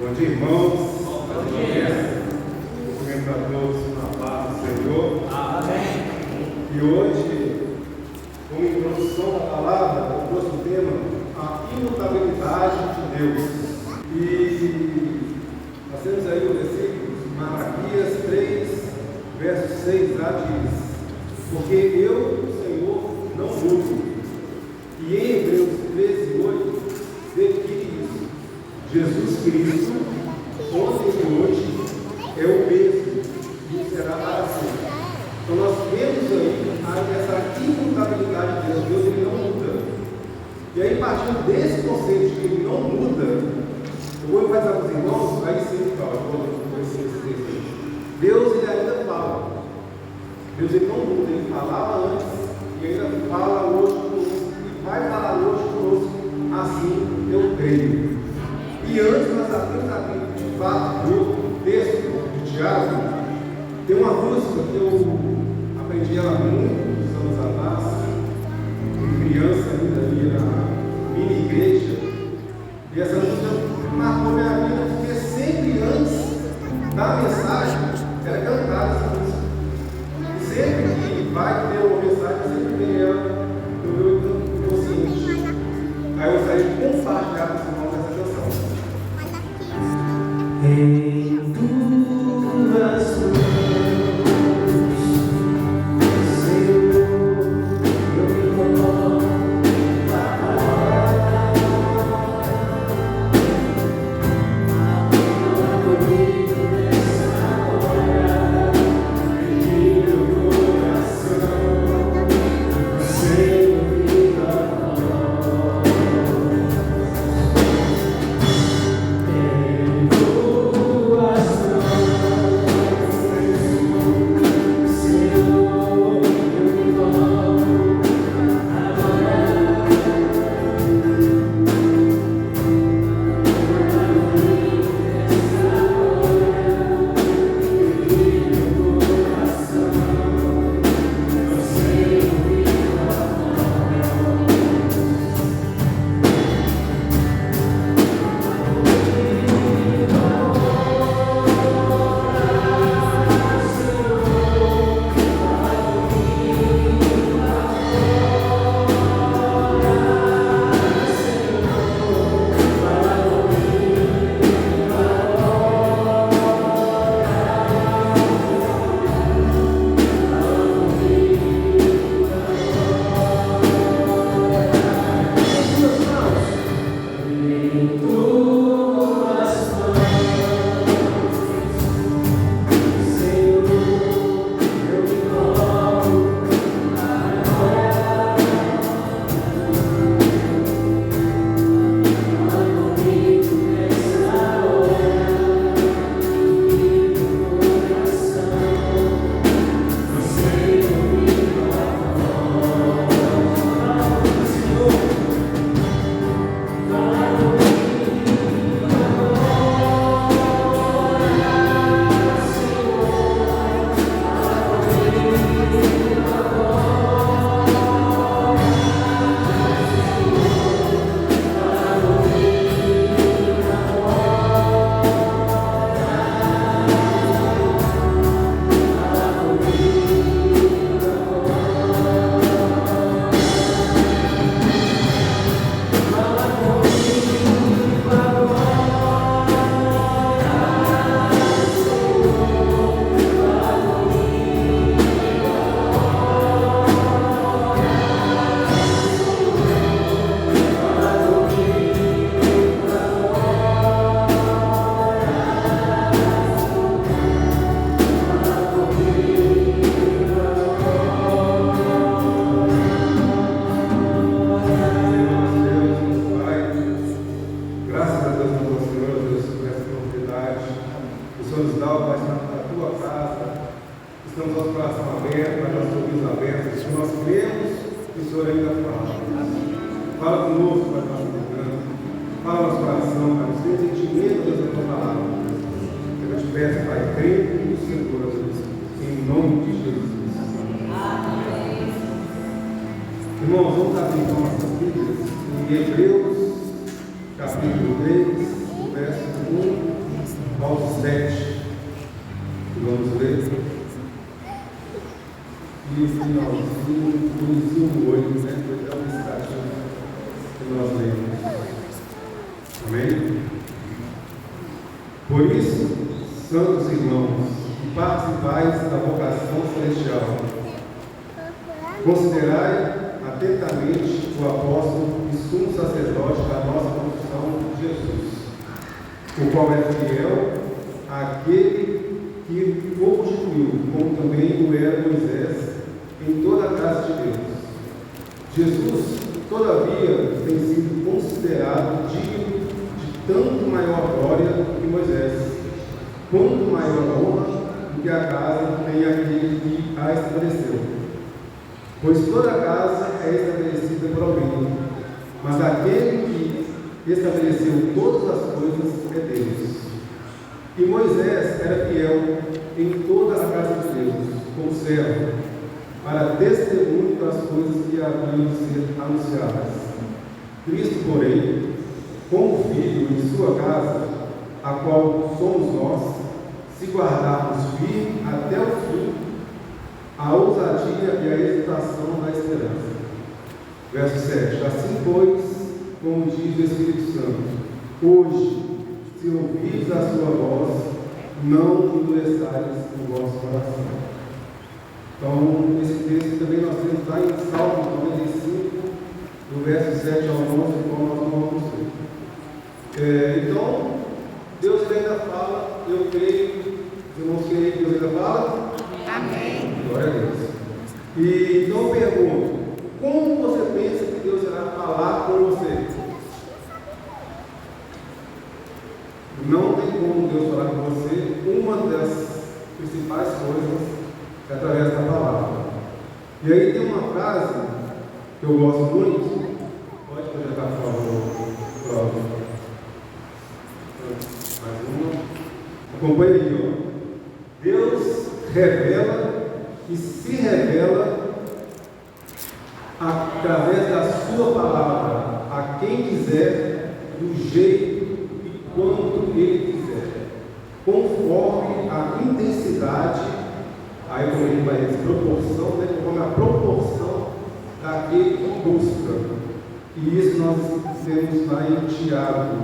Bom dia, irmãos. Bom dia. Cumprimento a todos na paz do Senhor. Amém. E hoje, como introdução da palavra, eu trouxe o tema a imutabilidade de Deus. E nós temos aí o versículo, Malaquias 3, verso 6a diz: porque eu, o Senhor, não mudo. E em Hebreus 13, 8, define isso: Jesus Cristo, ontem e hoje, é o mesmo e será para sempre. Então nós vemos aí essa imutabilidade de Deus. Deus ele não muda. E aí, partindo desse conceito de que ele não muda, eu vou enfatizar para os irmãos, aí sim, eu vou conhecer esse texto. Deus ele ainda fala. Deus ele não muda, ele falava antes e ainda fala hoje conosco e vai falar hoje conosco, assim eu creio. E antes nós abrimos a Bíblia de fato do texto de Tiago, tem uma música que eu aprendi ela muitos anos atrás, criança ainda ali na mini igreja, e essa música marcou minha vida porque sempre antes da mensagem era cantada essa música. Sempre que vai ter uma mensagem, sempre tem ela no meu inconsciente. Aí eu gostaria de compartilhar com os irmãos essa canção. Em tuas mãos, Senhor, eu me coloco agora. Fala comigo nessa hora. Irmãos, vamos abrir então nossas Bíblias em Hebreus, capítulo 3. versos 1 ao 7. Vamos ler. E o finalzinho, do 8, né? Foi até o mensagem que nós lemos. Amém? Por isso, santos irmãos, que participais da vocação celestial, considerai atentamente o apóstolo e sumo sacerdote da nossa confissão, Jesus, o qual é fiel àquele que o constituiu, como também o era Moisés, em toda a casa de Deus. Jesus, todavia, tem sido considerado digno de tanto maior glória que Moisés, quanto maior honra do que a casa tem aquele que a estabeleceu. Pois toda a casa é estabelecida por alguém, mas aquele que estabeleceu todas as coisas é Deus. E Moisés era fiel em toda a casa de Deus, como servo, para testemunho das coisas que haviam de ser anunciadas. Cristo, porém, como filho em sua casa, a qual somos nós, se guardarmos firme até o fim, a ousadia e a hesitação da esperança. Verso 7. Assim, pois, como diz o Espírito Santo, hoje, se ouvirdes a sua voz, não endureçais o vosso coração. Então, esse texto também nós temos lá em Salmo 95, do verso 7 ao 11, como nós vamos ver. Então, Deus ainda fala, eu creio, os irmãos creem que Deus ainda fala? Amém. Glória a Deus. E então eu pergunto, como você pensa que Deus irá falar com você? Não tem como Deus falar com você. Uma das principais coisas é através da palavra. E aí tem uma frase que eu gosto muito. Pode projetar, por favor. Mais uma. Acompanhe aí, ó. Deus revela e se revela através da sua palavra a quem quiser, do jeito e quando Ele quiser, conforme a intensidade, aí como ele vai dizer, proporção, né? Conforme a proporção daquele que busca. E isso nós temos lá em Tiago,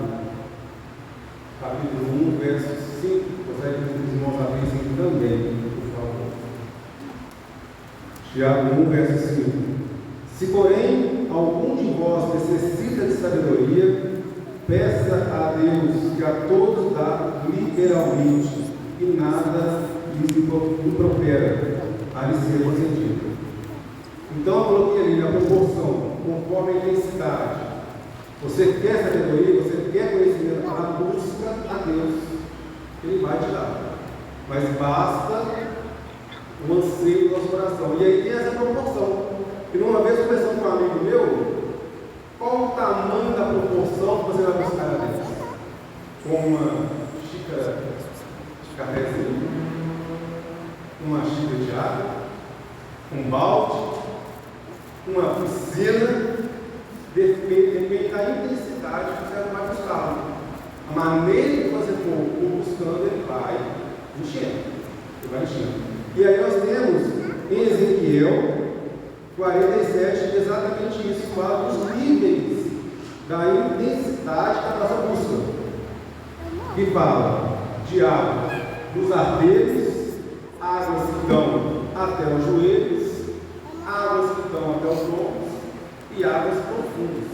capítulo 1, verso 5. Consegue que os irmãos abrissem também, por favor. Tiago 1, verso 5. Se, porém, algum de vós necessita de sabedoria, peça a Deus, que a todos dá liberalmente, e nada lhes impropera, a lhe ser concedido. Então, eu coloquei ali na proporção, conforme a intensidade. Você quer sabedoria, você quer conhecimento, a busca a Deus, Ele vai te dar. Mas basta o anseio do nosso coração. E aí tem essa proporção. E uma vez conversando com um amigo meu, qual o tamanho da proporção que você vai buscar a Deus? Com uma xícara de cafezinho, uma xícara de água, um balde, uma piscina, depende da intensidade que você vai buscar. A maneira que você for buscando, ele vai enchendo. Ele vai enchendo. E aí nós temos em Ezequiel 47 exatamente isso, fala dos níveis da intensidade da nossa busca. Que fala de água dos arteiros, águas que dão até os joelhos, águas que dão até os ombros e águas profundas.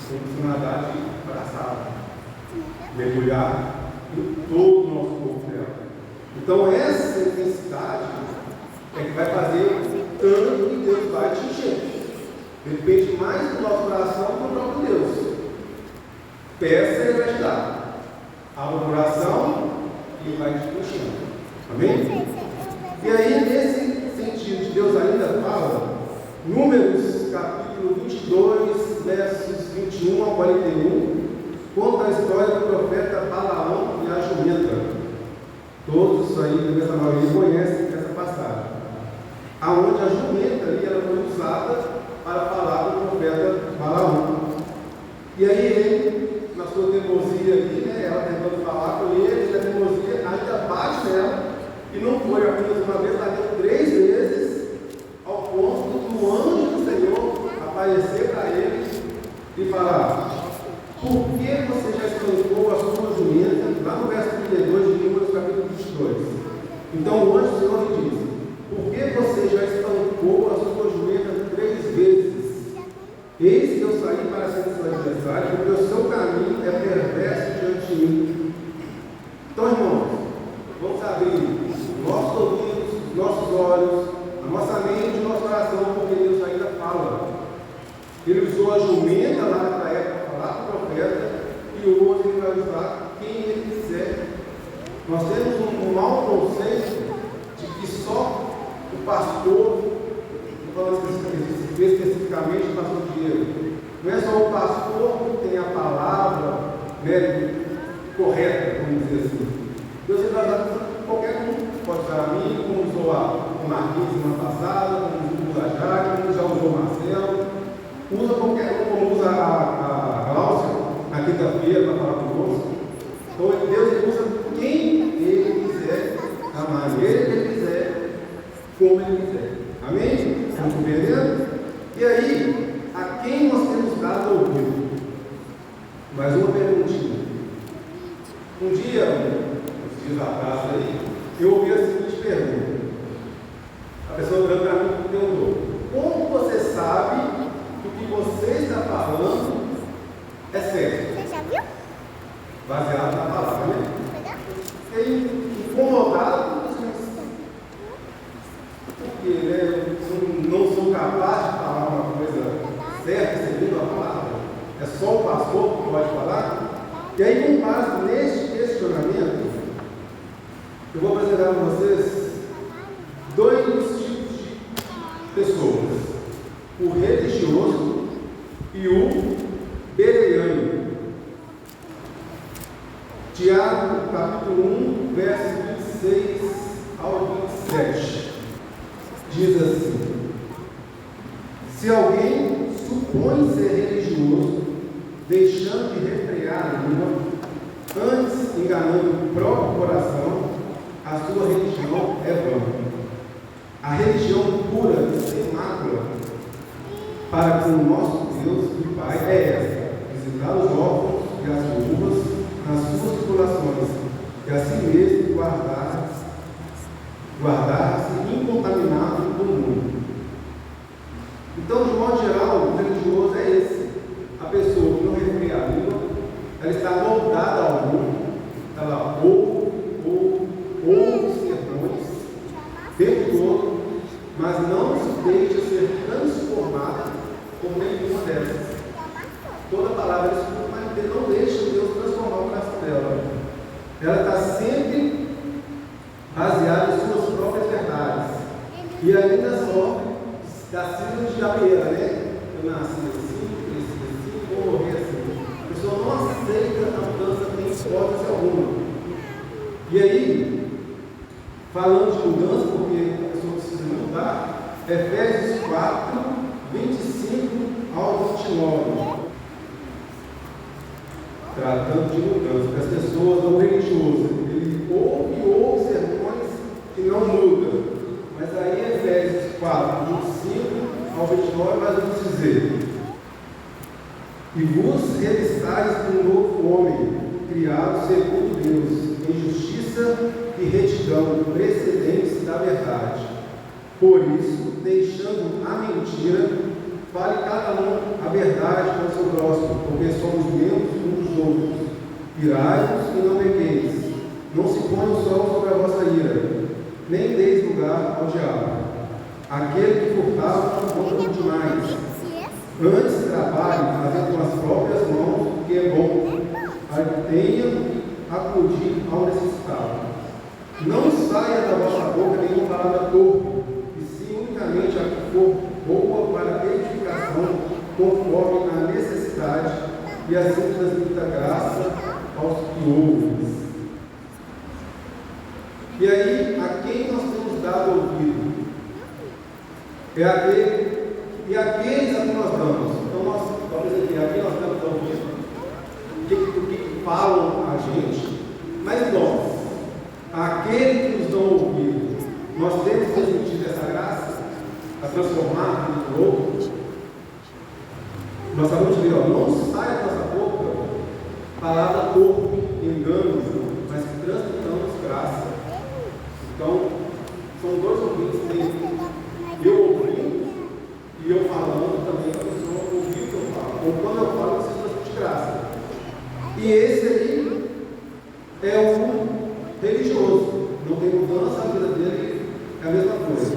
Vamos nadar de braçada, mergulhar em todo o nosso corpo dela. Então essa intensidade é que vai fazer tanto que Deus vai te encher. Depende mais do nosso coração do que do próprio Deus. Peça e Ele vai te dar. Abra o coração e Ele vai te enchendo. Amém? E aí, nesse sentido de Deus ainda fala, Números capítulo 22, versos 21 ao 41, conta a história do profeta Balaão e a jumenta. Todos aí, dessa maioria, conhecem essa passagem. Aonde a jumenta ali ela foi usada para falar do profeta Balaão. E aí ele, na sua teimosia ali, né? Ela tentando falar com ele, a teimosia ainda bate nela, e não foi apenas uma vez, bateu 3 vezes, ao ponto do anjo do Senhor aparecer para ele e falar: por que você já espancou a sua jumenta? Lá no verso 32 de Números, capítulo 22. Então o anjo do Senhor lhe diz: por que você já espancou a sua jumenta 3 vezes? Eis que eu saí para ser seu adversário, porque o seu caminho é perverso diante de mim. Então, irmãos, vamos abrir nossos ouvidos, nossos olhos, a nossa mente e nosso coração, porque Deus ainda fala. Ele usou a jumenta lá naquela época para falar com o profeta, e hoje ele vai usar quem ele quiser. Nós temos um mau conceito de que só o pastor, falando especificamente o pastor Diego, não é só o pastor que tem a palavra, né, correta, vamos dizer assim. Deus vai usar qualquer um, pode usar a mim, como usou o Marquinhos semana passada, como usa a Jaque, como já usou o Marcelo, usa qualquer um, como usa a Cláudia na quinta-feira para falar conosco. Então Deus usa quem Ele quiser, da maneira que Ele quiser, como Ele quiser. Amém? Estão compreendendo? E aí, a quem nós temos dado ouvido? Mais uma perguntinha. Um dia, uns dias atrás aí, eu ouvi a seguinte pergunta. A pessoa olhando para mim e perguntou: como você sabe que o que você está falando é certo? Você já viu? Baseado na palavra, né? Fiquei incomodado com isso. Porque, né, eu não sou capaz de falar uma coisa certa seguindo a palavra. É só o pastor que pode falar. E aí, com base neste questionamento, eu vou apresentar para vocês 2 tipos de pessoas: o religioso e o bereano. Tiago, capítulo 1, versos 26 ao 27. Diz assim: se alguém supõe ser religioso, deixando de refrear a língua, antes enganando o próprio coração, a sua religião é vã. A religião pura e sem mácula para com o nosso Deus e Pai é esta: visitar os órfãos e as viúvas nas suas tribulações, e assim mesmo guardar-se incontaminado do mundo. Então, de modo geral, o religioso é esse: a pessoa que não refreia a língua, ela está moldada ao mundo, ela ouve os sermões o tempo todo, mas não se deixa ser transformada por nenhuma dessas. Toda palavra escuta, mas não deixa Deus transformar o coração dela. Ela está sempre baseada em suas próprias verdades. E ainda só da síndrome de Gabriela, né? Eu nasci assim, cresci assim, vou morrer assim. A pessoa não aceita a mudança, tem hipótese alguma. E aí, falando de mudança, porque a pessoa precisa mudar, Efésios 4, 25 ao 29. Tratando de mudança, porque as pessoas não religiosas, ele ouve sermões que não mudam. Mas aí Efésios 4, 25 ao 29 vai nos dizer: e vos revistais de um novo homem, criado segundo Deus, em justiça e retidão, precedentes da verdade. Por isso, deixando a mentira, fale cada um a verdade com o seu próximo, porque somos membros uns dos outros. Irai-vos e não pequeis. Não se ponha o sol sobre a vossa ira, nem deis lugar ao diabo. Aquele que furtava, não compra demais. Antes trabalhe fazendo com as próprias mãos o que é bom, para que tenha acudir ao necessitado. Não saia da vossa boca nenhuma palavra torpe, e sim unicamente a que for boa para edificação, conforme a necessidade, e assim transmita graça aos que ouvem. E aí, a quem nós temos dado ouvido? É aqueles a que nós damos. Então, vamos dizer aqui, a quem nós estamos ouvindo? falam a gente, mas nós, aquele que nos dão ouvido, nós temos transmitido essa graça a transformar no outro. Nós acabamos de ver, não sai da nossa boca palavra corpo, engano, mas que transmitamos graça. Então, são dois ouvintes, tem eu ouvindo e eu falando também, a pessoa ouvir o que eu falo. Ou quando eu falo, você transmite graça. E esse aí é o religioso, não tem mudança, a vida dele é a mesma coisa.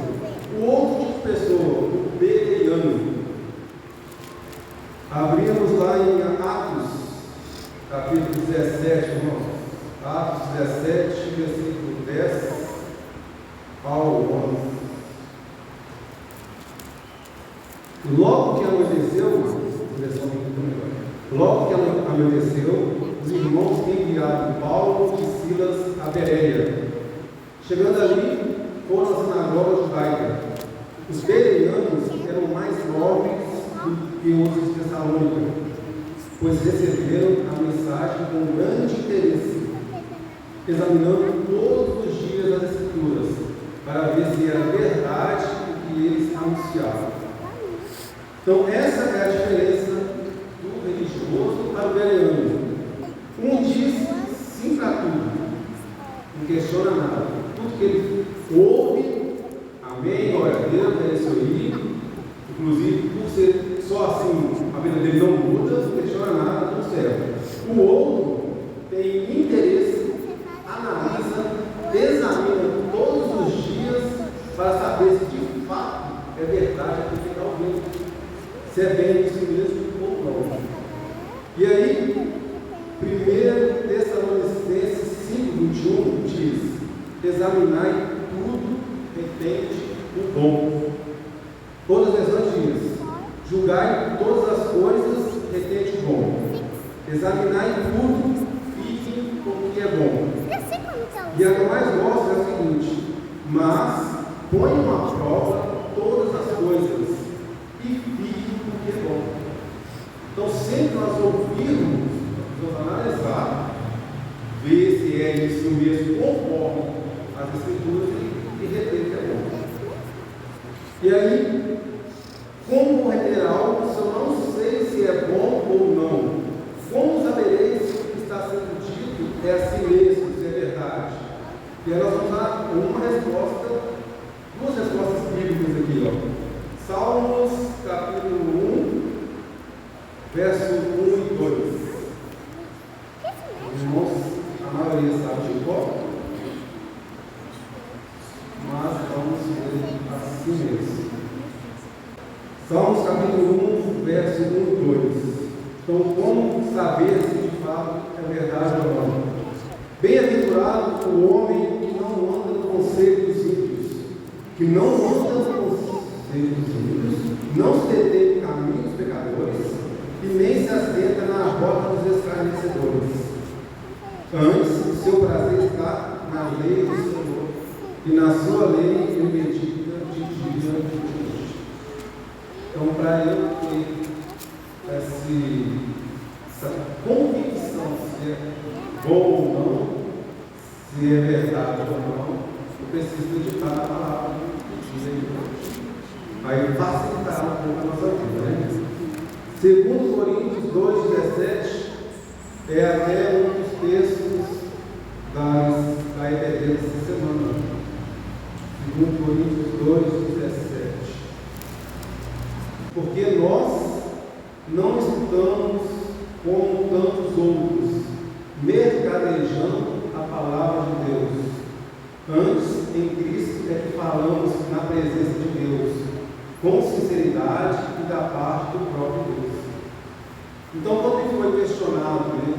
O outro tipo de pessoa, o bereano, abrimos lá em Atos, capítulo 17, irmãos. Atos 17, versículo 10 ao 11. Logo que anoiteceu, os irmãos enviaram Paulo e Silas a Bereia. Chegando ali, foram à sinagoga judaica. Os bereanos eram mais nobres do que os de Tessalônica, pois receberam a mensagem com grande interesse, examinando todos os dias as Escrituras, para ver se era verdade o que eles anunciavam. Então, essa é a diferença do religioso para o bereano. Um diz sim para tudo, não questiona nada. Tudo que ele ouve, amém, glória a Deus, é isso aí. Inclusive, por ser só assim, a vida dele não muda, não questiona nada, tudo certo. O outro tem interesse, analisa, examina todos os dias para saber se de fato é verdade aquilo que está ouvindo, se é bem isso mesmo ou não. E aí, 1 Tessalonicenses 5:21 diz: examinai tudo, retende o bom. Todas as versões diz: julgai todas as coisas, retende o bom. Examinai tudo, fiquem com o que é bom. E a que eu mais gosto é o seguinte: mas ponham à prova todas as coisas e fiquem com o que é bom. Então, sempre nós ouvirmos, nós vamos analisar, ver se é isso mesmo conforme as Escrituras e reter o que é bom. E aí, como reter algo se eu não sei se é bom ou não? Como sabereis se o que está sendo dito é assim mesmo, se é verdade? E aí nós vamos dar uma resposta, duas respostas bíblicas aqui, ó. Salmos capítulo 1, verso 1 e 2. Os irmãos, a maioria sabe de qual, mas vamos ver assim mesmo. Salmos capítulo 1, verso 1 e 2. Então, como saber se de fato é verdade ou não? Bem-aventurado o homem que não anda no conselho dos ímpios, que não anda no conselho dos ímpios, não se detém no caminho dos pecadores, e nem se assenta na roda dos escarnecedores. Antes, o seu prazer está na lei do Senhor, e na sua lei ele medita de dia e de noite. Então, para eu ter essa convicção se é bom ou não, se é verdade ou não, eu preciso meditar na palavra de dia e de noite. Aí facilitar um pouco a nossa vida, né? Segundo Coríntios 2,17 é até um dos textos da EBD dessa semana. Segundo Coríntios 2,17. Porque nós não estamos como tantos outros, mercadejando a palavra de Deus. Antes, em Cristo é que falamos na presença de Deus, com sinceridade e da parte do próprio Deus. Então, quando ele foi questionado, né,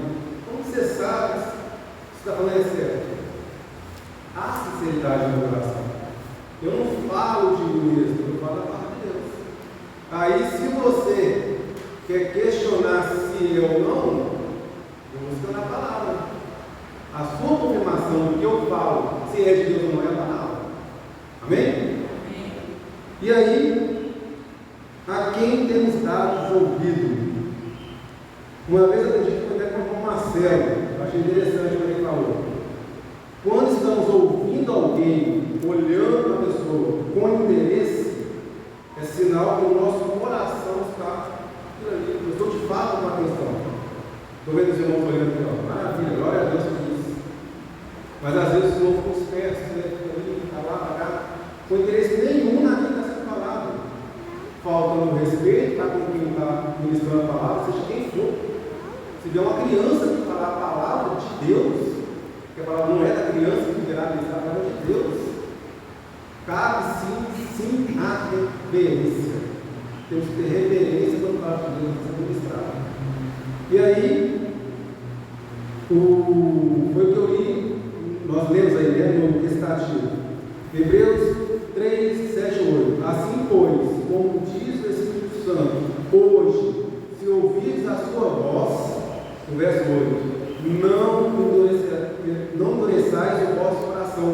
como você sabe se está falando certo? Há sinceridade no coração. Eu não falo de mim mesmo, eu falo da parte de Deus. Aí, se você quer questionar se é ou não, busca na palavra. A sua confirmação do que eu falo, se é de Deus ou não, é a palavra. Amém? Amém. E aí, a quem temos dado ouvido? Uma vez eu acredito que foi até uma Marcelo, eu achei interessante o que ele falou. Quando estamos ouvindo alguém, olhando a pessoa com interesse, é sinal que o nosso coração está por ali. Eu estou de fato com atenção. Estou vendo os irmãos olhando aqui, ó. Maravilha, glória a Deus por isso. Mas às vezes o novo ficam espertos, né? Fica ali, está lá, para cá, com interesse nenhum naquilo que está sendo falado. Faltando respeito, está com quem está ministrando a palavra, seja quem for. Se vier uma criança que falar a palavra de Deus, que a palavra não é da criança que virá ministrar a palavra de Deus, cabe sim a reverência. Temos que ter reverência quando a palavra de Deus está sendo ministrada. E aí, foi o que eu li, nós lemos aí, né, no recitativo. Hebreus 3, 7, 8. Assim, pois, como diz o Espírito Santo, hoje, se ouvirdes a sua voz, no verso 8, não endureçais o vosso coração.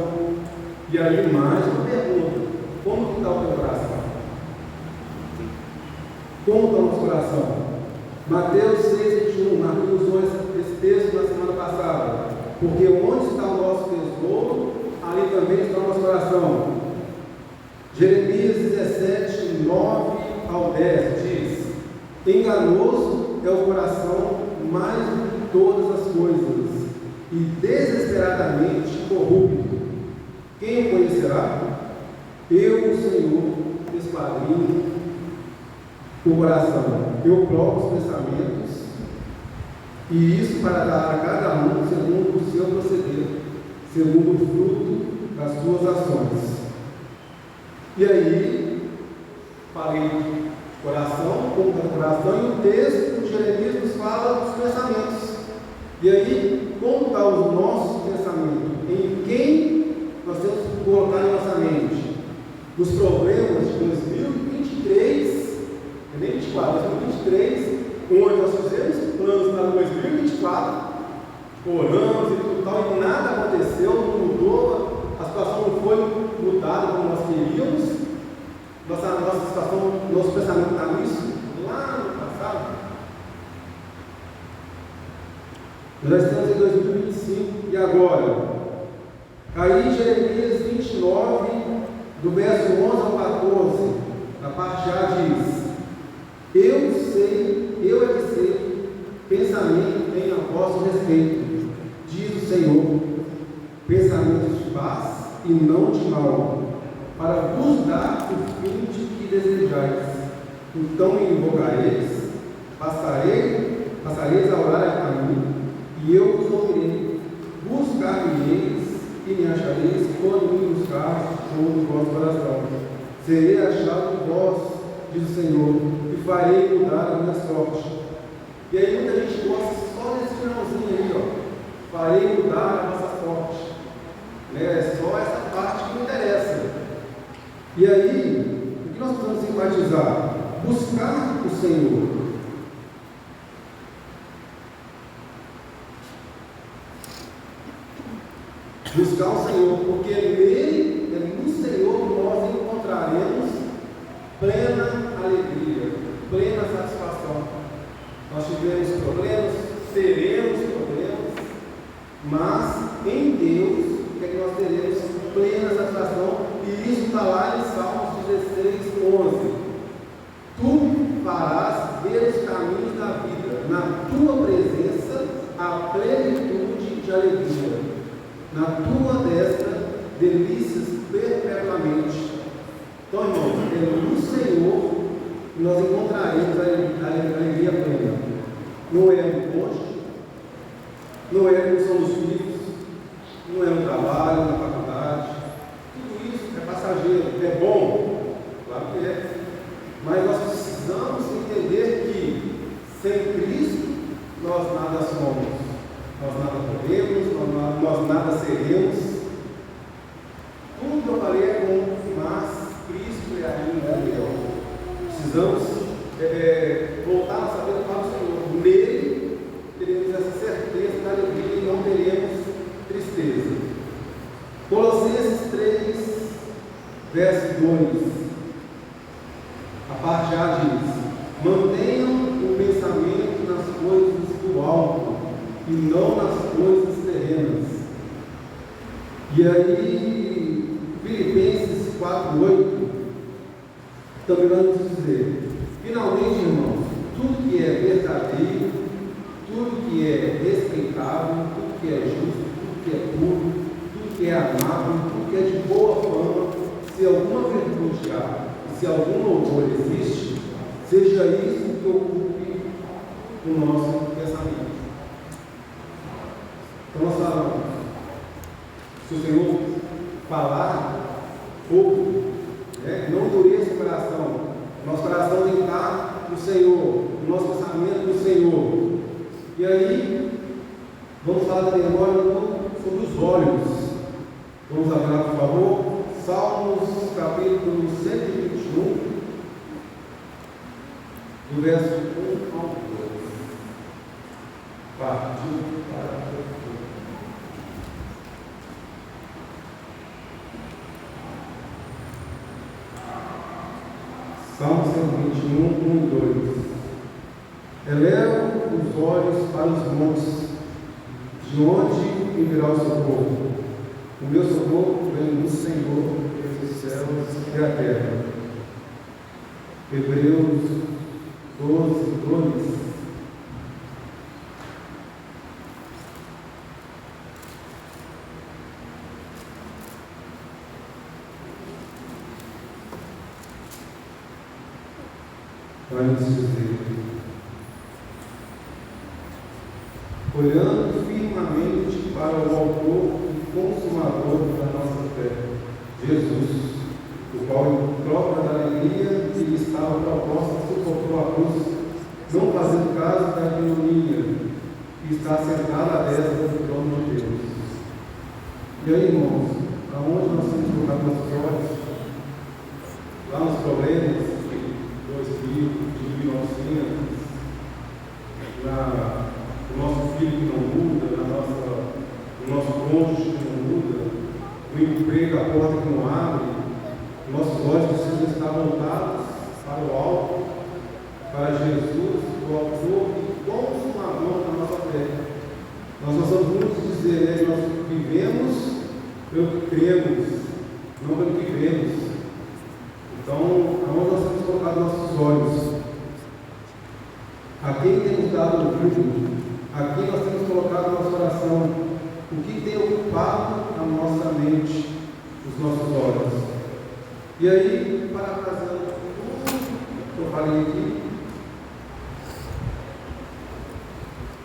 E aí, mais uma pergunta: como está o teu coração? Como está o nosso coração? Mateus 6, 21, Marcos usou esse texto na semana passada. Porque onde está o nosso tesouro, ali também está o nosso coração. Jeremias 17, 9 ao 10 diz: enganoso é o coração mais do que todas as coisas, e desesperadamente corrupto. Quem o conhecerá? Eu, o Senhor, esquadrinho o coração. Eu provo os pensamentos, e isso para dar a cada um segundo o seu proceder, segundo o fruto das suas ações. E aí, falei de coração, como é o coração, e o texto de Jeremias nos fala dos pensamentos. E aí, como está o nosso pensamento? Em quem nós temos que colocar em nossa mente? Os problemas de 2023, nem 24, 2023, onde nós fizemos planos para 2024, oramos e tudo tal, e nada aconteceu, não mudou, a situação não foi mudada como nós queríamos, nossa situação, nosso pensamento está nisso, lá no passado. Nós estamos em 2025, e agora? Aí Jeremias 29, do verso 11 ao 14, na parte A diz: eu sei, eu é que sei, pensamento tenho a vosso respeito, diz o Senhor, pensamentos de paz e não de mal, para vos dar o fim de que desejais. Então me invocareis, passareis a orar a mim, e eu vos ouvirei. Buscar-me-eis e me achareis quando me buscar com o vosso coração. Serei achado por vós, diz o Senhor, e farei mudar a minha sorte. E aí muita gente gosta só desse finalzinho aí, ó. Farei mudar a nossa sorte. É só essa parte que me interessa. E aí, o que nós precisamos enfatizar? Buscar o Senhor. Buscar o Senhor, porque nele, é no Senhor que nós encontraremos plena alegria, plena satisfação. Nós tivemos problemas, teremos problemas, mas em Deus é que nós teremos plena satisfação, e isso está lá em Salmos 16, 11. Tu farás ver os caminhos da vida, na tua presença a plenitude de alegria, na tua destra delícias perpetuamente. Então, irmãos, é no Senhor que nós encontraremos a alegria plena. Não é no cônjuge, não é quando somos filhos, não é no trabalho, na faculdade. Tudo isso é passageiro, é bom, claro que é. Mas nós precisamos entender que sem Cristo nós nada somos, nós nada podemos, nós nada seremos. Tudo que eu falei é bom, mas Cristo é ainda melhor. Precisamos voltar nossa vida para o Senhor. Nele teremos essa certeza da alegria e não teremos tristeza. Colossenses 3, verso 2. A parte A diz: mantenham o pensamento nas coisas do alto e não nas coisas terrenas. E aí, Filipenses 4:8 também vai nos dizer: finalmente, irmãos, tudo que é verdadeiro, tudo que é respeitável, tudo que é justo, tudo que é puro, tudo que é amável, tudo que é de boa fama, se alguma virtude há, se algum louvor existe, seja isso que ocupe o nosso pensamento. Então nós falamos, se o Senhor falar pouco, não endureça o coração. Nosso coração tem que estar no Senhor, o nosso pensamento no Senhor. E aí, vamos falar também agora sobre os olhos. Vamos abrir lá, por favor, Salmos capítulo 121, do verso 1 ao 2. Partiu para o Salmo 121, 1 e 2. Eleva os olhos para os montes, de onde me virá o socorro? O meu socorro vem do Senhor, que fez os céus e a terra. Hebreus 12, 2. Vai nos dizer: olhando firmemente para o autor e consumador da nossa fé, Jesus, o qual, em troca da alegria que lhe estava proposta, suportou a cruz, não fazendo caso da ignominia, e está sentado à destra do trono de Deus. E aí, irmãos, aonde nós temos colocado nossos olhos? Lá nos problemas de 2000, de 1900, no nosso filho que não muda, no nosso cônjuge que não muda, no emprego, a porta que não abre. Nossos olhos precisam estar voltados para o alto, para Jesus, o autor e consumador da nossa fé. Nós gostamos muito de dizer, nós vivemos pelo que cremos, não pelo que vemos. Então, aonde nós temos colocado nossos olhos? A quem temos dado ouvido? A quem nós temos colocado nosso coração? O que tem ocupado a nossa mente, os nossos olhos? E aí, parafraseando tudo que eu falei aqui,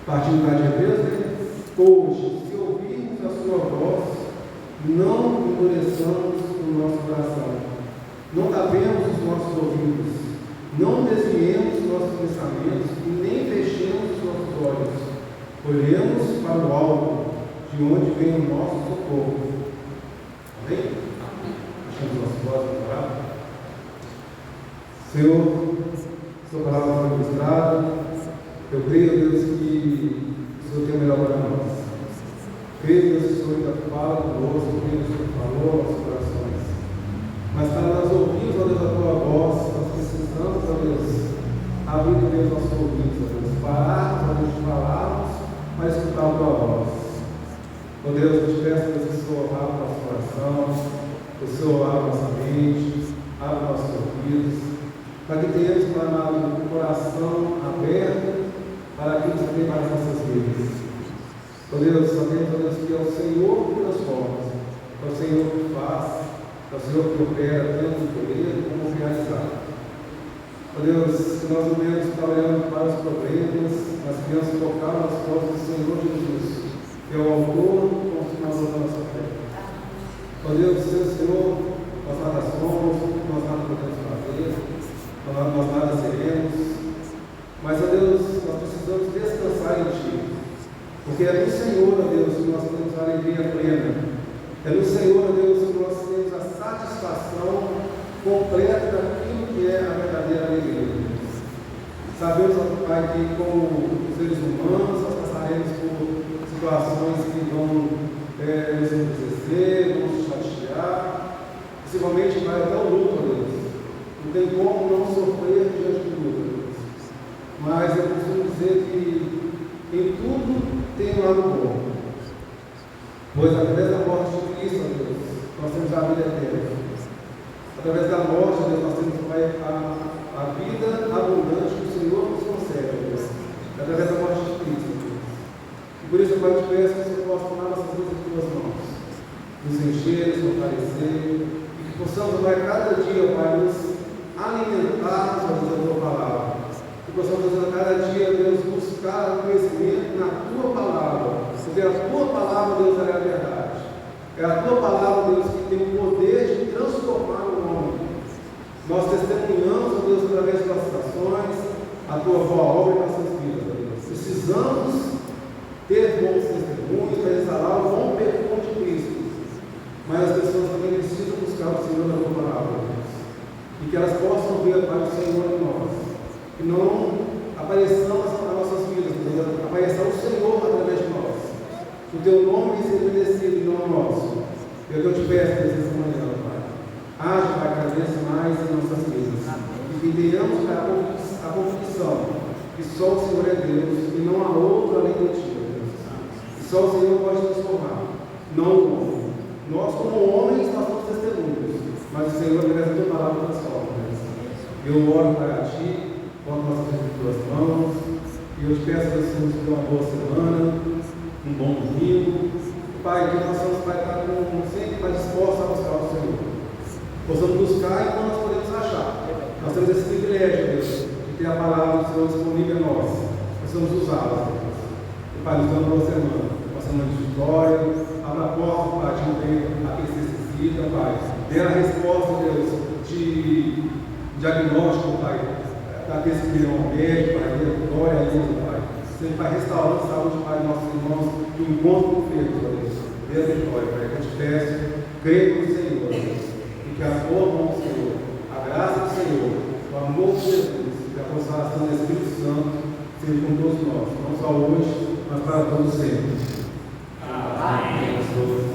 partindo da de Hebreus, hoje, se ouvirmos a sua voz, não endureçamos o nosso coração, não tapemos os nossos ouvidos, não desviemos nossos pensamentos e nem fechemos os nossos olhos. Olhemos para o alto, de onde vem o nosso socorro. Amém? Achamos nossas vozes para orar. Senhor, sua palavra foi ministrada. Eu creio, Deus, que o Senhor tem o melhor para nós. Creio, Deus, que o Senhor ainda fala conosco, creio que o Senhor falou aos nossos corações. Mas para nós ouvirmos, ó Deus, a tua voz, nós precisamos, ó Deus, abrir também os nossos ouvidos, ó Deus, pararmos, ó Deus, de falarmos, para escutar a tua voz. Ó Deus, eu te peço, Deus, que o Senhor abra o nosso coração, que o Senhor abra a nossa mente, abra nossos ouvidos, para que tenhamos o coração aberto para aquilo que você tem para as nossas vidas. Ó Deus, sabemos, ó Deus, que é o Senhor que transforma, é o Senhor que faz, é o Senhor que opera tanto no poder como no realizar. Ó Deus, que nós não venhamos estar olhando para os problemas, mas venhamos focar nas coisas do Senhor Jesus, que é o autor e consumador da nossa fé. Ó Deus, Senhor, nós nada somos, nós nada podemos fazer, nós nada seremos, mas, ó Deus, nós precisamos descansar em Ti, porque é no Senhor, ó Deus, que nós temos a alegria plena. É no Senhor, ó Deus, que nós temos a satisfação completa daquilo que é a verdadeira alegria. Sabemos, ó Pai, que como seres humanos nós passaremos por situações que vão nos entristecer, vão nos chatear, principalmente vai até o luto, ó Deus. Não tem como não sofrer diante do luto, ó Deus. Mas eu costumo dizer que em tudo tem um lado bom. Pois através da morte de Cristo, ó Deus, nós temos a vida eterna. Através da morte, ó Deus, nós temos a vida abundante que o Senhor nos concede, ó Deus. Através da morte de Cristo, ó Deus. E por isso, Pai, eu te peço que o Senhor possa tomar nossas vidas em tuas mãos, nos encher, nos fortalecer, e que possamos, Pai, cada dia, Pai, nos alimentarmos, ó Deus, da tua palavra. Que possamos, a cada dia, Deus, buscar conhecimento na tua palavra. Porque a tua palavra, Deus, é a verdade. É a tua palavra, Deus, que tem o poder de transformar o homem. Nós testemunhamos, ó Deus, através das nossas ações, a tua boa obra em nossas vidas, ó Deus. Precisamos ter bons testemunhos para exalar o bom perfume de Cristo. Mas as pessoas também precisam buscar o Senhor na tua palavra, ó Deus. E que elas possam ver a paz do Senhor em nós. Que não apareçamos nas nossas vidas, Deus, apareça o Senhor através de nós. Que o teu nome seja obedecido e não o nosso. Eu te peço, Deus, essa manhã, Pai. Age, Pai, cada vez mais em nossas vidas. E que tenhamos a convicção que só o Senhor é Deus e não há outro além de ti, Deus. E só o Senhor pode transformar, não o homem. Nós, como homens, nós somos testemunhos, mas o Senhor, através da tua palavra, transforma, Deus. Eu oro para ti, coloco nossas vidas em tuas mãos, e eu te peço, Deus, que nos dê uma boa semana, um bom domingo. Pai, que nós possamos, Pai, estar sempre mais dispostos a buscar o Senhor. Possamos buscar enquanto nós podemos achar. Nós temos esse privilégio, Deus, de ter a palavra do Senhor disponível a nós. Possamos usá-la, Deus. E, Pai, nos dê uma boa semana. Uma semana de vitória. Abra a porta, Pai, de um bem a quem se necessita, Pai. Dê a resposta, Deus, de diagnóstico, Pai, daqueles que viram ao médico, Pai. Dê a vitória a Deus, Pai. Sempre vai restaurando a saúde, Pai, dos nossos irmãos, que o encontro perfeito, Deus. Dê a vitória, Pai, que eu te peço, creio no Senhor, Deus, e que a boa mão do Senhor, a graça do Senhor, o amor de Jesus, e a consolação do Espírito Santo, seja com todos nós, não só hoje, mas para todos sempre. Amém.